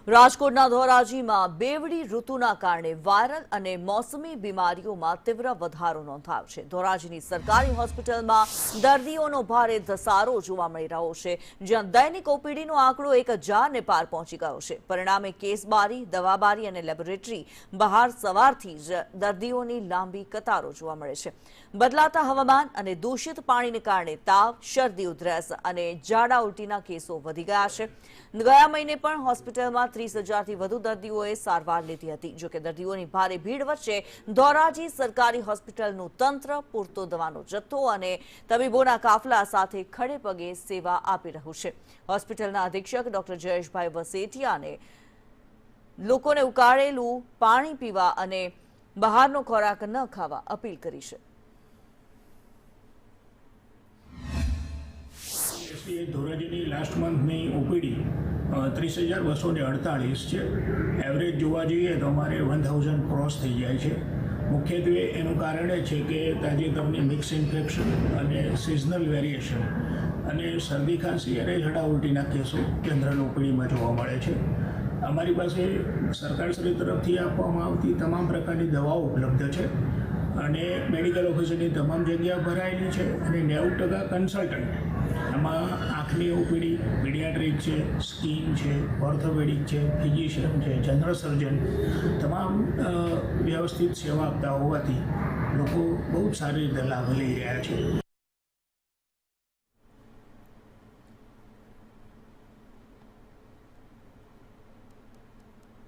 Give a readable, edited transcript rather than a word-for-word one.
રાજકોટના ધોરાજીમાં બેવડી ઋતુના કારણે વાયરલ અને મોસમી બીમારીઓમાં તીવ્ર વધારો નોંધાયો છે। ધોરાજીની સરકારી હોસ્પિટલમાં દર્દીઓનો ભારે ધસારો જોવા મળી રહ્યો છે, જ્યાં દૈનિક ઓપીડીનો આંકડો 1000ને પાર પહોંચી ગયો છે। પરિણામે કેસબારી, દવાબારી અને લેબોરેટરી બહાર સવારથી જ દર્દીઓની લાંબી કતારો જોવા મળે છે। બદલાતા હવામાન અને દૂષિત પાણીને કારણે તાવ, શરદી, ઉધરસ અને ઝાડા ઉલટીના કેસો વધી ગયા છે। ગયા મહિને પણ હોસ્પિટલમાં 30,000થી વધુ દર્દીઓએ સારવાર લીધી હતી। જોકે દર્દીઓની ભારે ભીડ વચ્ચે ધોરાજી સરકારી હોસ્પિટલનું તંત્ર પૂરતો દવાનો જથ્થો અને તબીબોના કાફલા સાથે ખડે પગે સેવા આપી રહ્યું છે। હોસ્પિટલના અધિક્ષક ડોક્ટર જયેશભાઈ વસેટિયાને લોકોને ઉકાળેલું પાણી પીવા અને બહારનો ખોરાક ન ખાવા અપીલ કરી છે। ધોરાજીની લાસ્ટ મંથની ઓપીડી 30,248 છે। એવરેજ જોવા જઈએ તો અમારે 1000 ક્રોસ થઈ જાય છે। મુખ્યત્વે એનું કારણ એ છે કે તાજેતરની મિક્સ ઇન્ફેક્શન અને સિઝનલ વેરિએશન અને શરદી, ખાંસી અને ઝાડા ઉલટીના કેસો જનરલ ઓપીડીમાં જોવા મળે છે। અમારી પાસે સરકારશ્રી તરફથી આપવામાં આવતી તમામ પ્રકારની દવાઓ ઉપલબ્ધ છે અને મેડિકલ ઓફિસરની તમામ જગ્યા ભરાયેલી છે અને 90% કન્સલ્ટન્ટ એમાં આંખની ઓપીડી, પીડિયાટ્રિક છે, સ્કિન છે, ઓર્થોપેડિક છે, ફિઝિશિયન છે, જનરલ સર્જન તમામ વ્યવસ્થિત સેવા આપતા હોવાથી લોકો બહુ સારી રીતે લાભ લઈ રહ્યા છે।